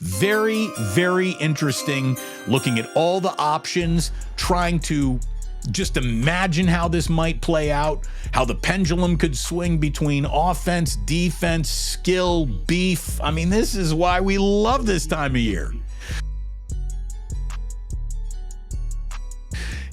Very, very interesting looking at all the options, trying to just imagine how this might play out, how the pendulum could swing between offense, defense, skill, beef. I mean, this is why we love this time of year.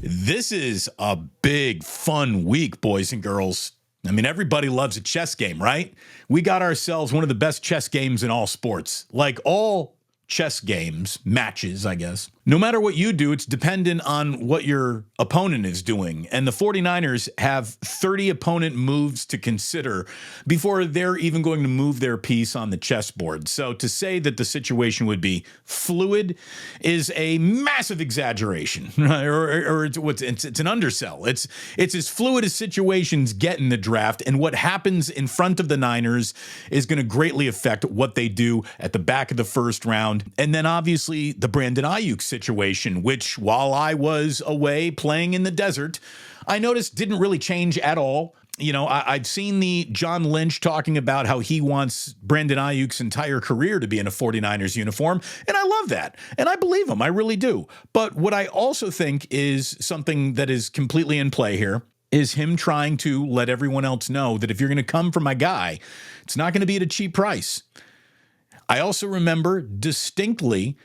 This is a big, fun week, boys and girls. I mean, everybody loves a chess game, right? We got ourselves one of the best chess games in all sports. Like all chess games, matches, I guess. No matter what you do, it's dependent on what your opponent is doing. And the 49ers have 30 opponent moves to consider before they're even going to move their piece on the chessboard. So to say that the situation would be fluid is a massive exaggeration, or it's an undersell. It's as fluid as situations get in the draft, and what happens in front of the Niners is going to greatly affect what they do at the back of the first round. And then obviously the Brandon Ayuk situation, which while I was away playing in the desert, I noticed didn't really change at all. You know, I'd seen the John Lynch talking about how he wants Brandon Ayuk's entire career to be in a 49ers uniform, and I love that, and I believe him, I really do. But what I also think is something that is completely in play here is him trying to let everyone else know that if you're going to come for my guy, it's not going to be at a cheap price. I also remember distinctly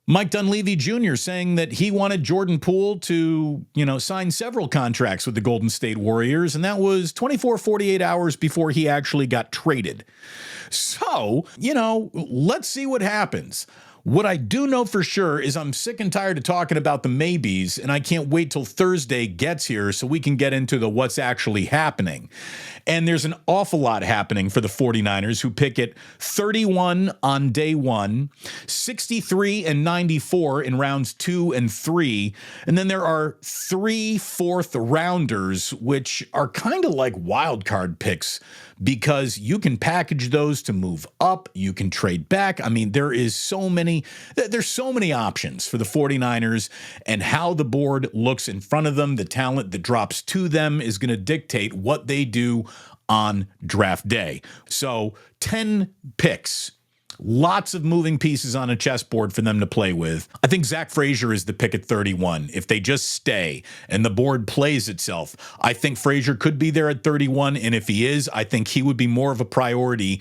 Mike Dunleavy Jr. saying that he wanted Jordan Poole to, sign several contracts with the Golden State Warriors, and that was 48 hours before he actually got traded. So, let's see what happens. What I do know for sure is I'm sick and tired of talking about the maybes, and I can't wait till Thursday gets here so we can get into the what's actually happening. And there's an awful lot happening for the 49ers, who pick at 31 on day one, 63 and 94 in rounds 2 and 3. And then there are 3 fourth rounders, which are kind of like wild card picks, because you can package those to move up. You can trade back. I mean, there's so many options for the 49ers, and how the board looks in front of them, the talent that drops to them is going to dictate what they do on draft day. So 10 picks. Lots of moving pieces on a chessboard for them to play with. I think Zach Frazier is the pick at 31. If they just stay and the board plays itself, I think Frazier could be there at 31. And if he is, I think he would be more of a priority.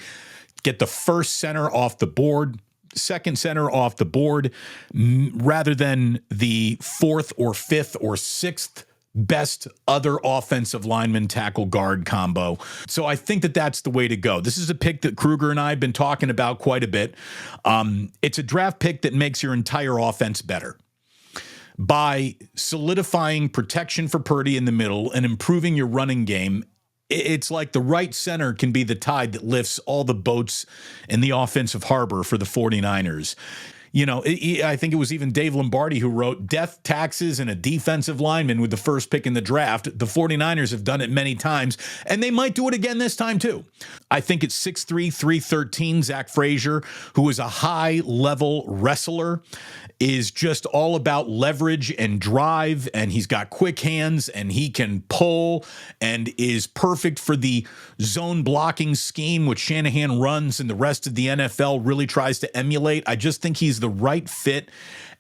Get the first center off the board, second center off the board, rather than the fourth or fifth or sixth best other offensive lineman tackle guard combo. So I think that that's the way to go. This is a pick that Kruger and I have been talking about quite a bit. It's a draft pick that makes your entire offense better by solidifying protection for Purdy in the middle and improving your running game. It's like the right center can be the tide that lifts all the boats in the offensive harbor for the 49ers. I think it was even Dave Lombardi who wrote, death, taxes, and a defensive lineman with the first pick in the draft. The 49ers have done it many times, and they might do it again this time too. I think it's 6'3", 313, Zach Frazier, who is a high-level wrestler, is just all about leverage and drive, and he's got quick hands, and he can pull, and is perfect for the zone blocking scheme, which Shanahan runs and the rest of the NFL really tries to emulate. I just think he's the right fit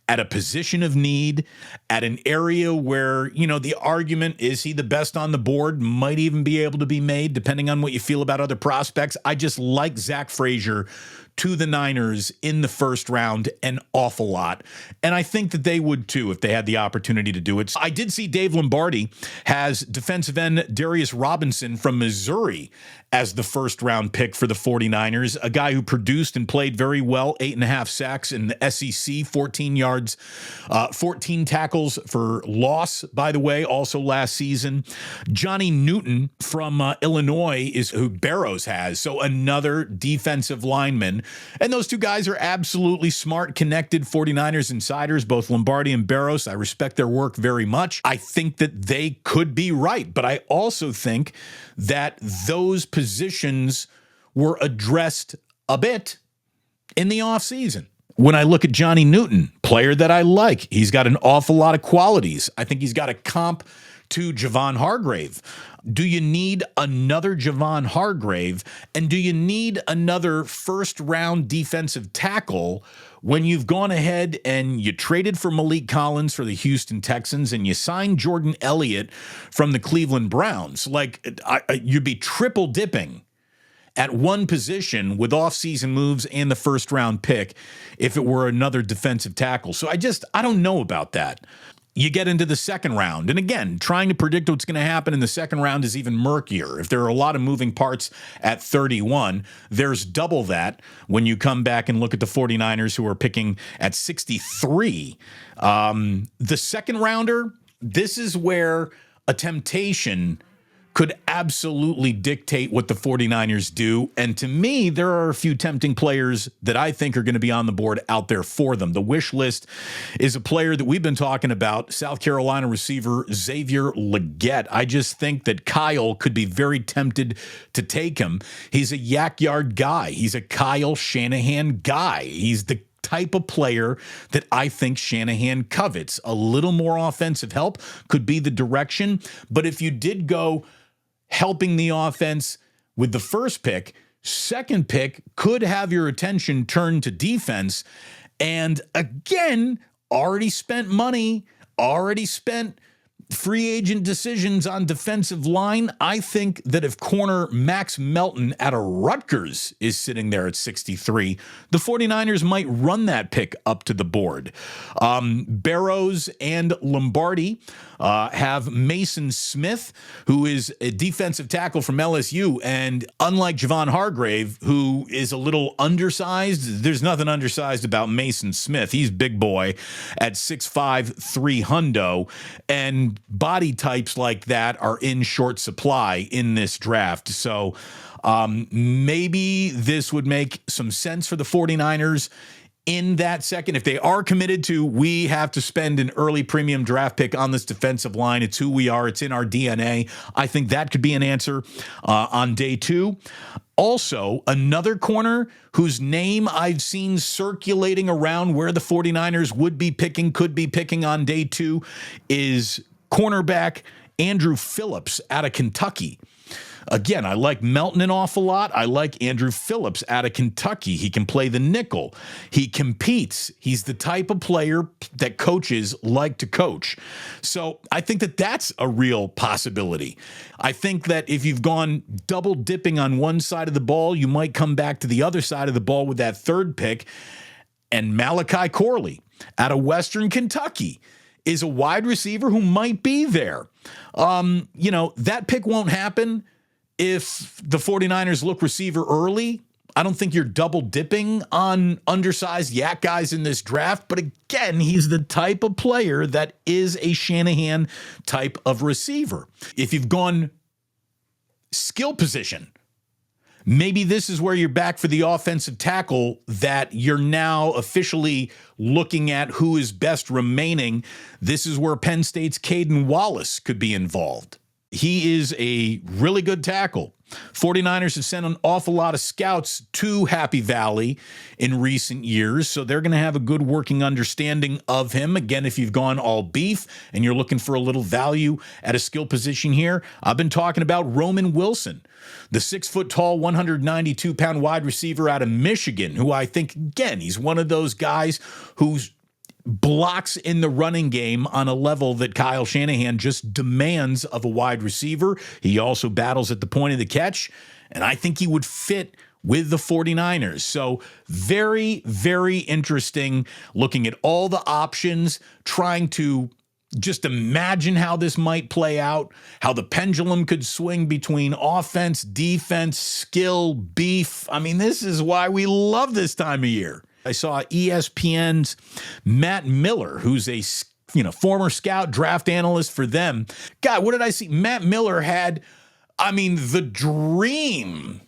at a position of need, at an area where, the argument, is he the best on the board, might even be able to be made, depending on what you feel about other prospects. I just like Zach Frazier to the Niners in the first round an awful lot. And I think that they would too if they had the opportunity to do it. I did see Dave Lombardi has defensive end Darius Robinson from Missouri as the first round pick for the 49ers, a guy who produced and played very well, 8.5 sacks in the SEC, 14 yards, 14 tackles for loss, by the way, also last season. Johnny Newton from Illinois is who Barrows has, so another defensive lineman. And those two guys are absolutely smart, connected 49ers insiders, both Lombardi and Barrows. I respect their work very much. I think that they could be right, but I also think that those positions were addressed a bit in the offseason. When I look at Johnny Newton, player that I like, he's got an awful lot of qualities. I think he's got a comp to Javon Hargrave. Do you need another Javon Hargrave? And do you need another first-round defensive tackle when you've gone ahead and you traded for Malik Collins for the Houston Texans and you signed Jordan Elliott from the Cleveland Browns? Like, you'd be triple dipping at one position with offseason moves and the first-round pick if it were another defensive tackle. So I don't know about that. You get into the second round. And again, trying to predict what's going to happen in the second round is even murkier. If there are a lot of moving parts at 31, there's double that when you come back and look at the 49ers who are picking at 63. The second rounder, this is where a temptation could absolutely dictate what the 49ers do. And to me, there are a few tempting players that I think are going to be on the board out there for them. The wish list is a player that we've been talking about, South Carolina receiver Xavier Legette. I just think that Kyle could be very tempted to take him. He's a yak yard guy. He's a Kyle Shanahan guy. He's the type of player that I think Shanahan covets. A little more offensive help could be the direction. But if you did go helping the offense with the first pick, second pick could have your attention turned to defense. And again, already spent money, already spent free agent decisions on defensive line. I think that if corner Max Melton out of Rutgers is sitting there at 63, the 49ers might run that pick up to the board. Barrows and Lombardi have Mason Smith, who is a defensive tackle from LSU. And unlike Javon Hargrave, who is a little undersized, there's nothing undersized about Mason Smith. He's big boy at 6'5", 300. And body types like that are in short supply in this draft. So maybe this would make some sense for the 49ers in that second. If they are committed to, we have to spend an early premium draft pick on this defensive line. It's who we are. It's in our DNA. I think that could be an answer on day two. Also, another corner whose name I've seen circulating around where the 49ers would be picking, could be picking on day two is cornerback Andrew Phillips out of Kentucky. Again, I like Melton an awful lot. I like Andrew Phillips out of Kentucky. He can play the nickel. He competes. He's the type of player that coaches like to coach. So I think that that's a real possibility. I think that if you've gone double dipping on one side of the ball, you might come back to the other side of the ball with that third pick. And Malachi Corley out of Western Kentucky is a wide receiver who might be there. That pick won't happen if the 49ers look receiver early. I don't think you're double dipping on undersized yak guys in this draft. But again, he's the type of player that is a Shanahan type of receiver. If you've gone skill position, maybe this is where you're back for the offensive tackle that you're now officially looking at who is best remaining. This is where Penn State's Caden Wallace could be involved. He is a really good tackle. 49ers have sent an awful lot of scouts to Happy Valley in recent years, so they're going to have a good working understanding of him. Again, if you've gone all beef and you're looking for a little value at a skill position here, I've been talking about Roman Wilson, the 6-foot-tall, 192-pound wide receiver out of Michigan, who I think, again, he's one of those guys who's blocks in the running game on a level that Kyle Shanahan just demands of a wide receiver. He also battles at the point of the catch, and I think he would fit with the 49ers. So very, very interesting looking at all the options, trying to just imagine how this might play out, how the pendulum could swing between offense, defense, skill, beef. I mean, this is why we love this time of year. I saw ESPN's Matt Miller, who's a former scout draft analyst for them. God, what did I see? Matt Miller had, the dream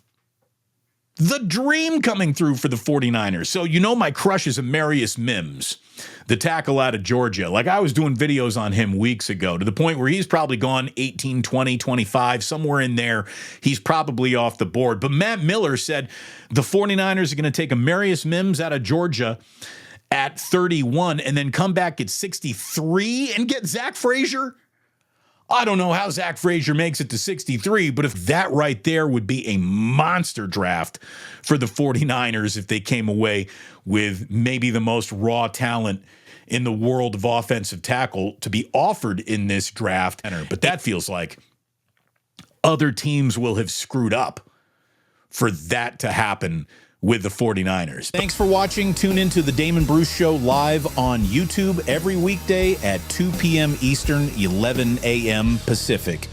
coming through for the 49ers. So my crush is Amarius Mims, the tackle out of Georgia. Like, I was doing videos on him weeks ago to the point where he's probably gone 18, 20, 25, somewhere in there. He's probably off the board. But Matt Miller said the 49ers are going to take Amarius Mims out of Georgia at 31 and then come back at 63 and get Zach Frazier. I don't know how Zach Frazier makes it to 63, but if that right there would be a monster draft for the 49ers if they came away with maybe the most raw talent in the world of offensive tackle to be offered in this draft. But that feels like other teams will have screwed up for that to happen with the 49ers. Thanks for watching. Tune into the Damon Bruce Show live on YouTube every weekday at 2 p.m. Eastern, 11 a.m. Pacific.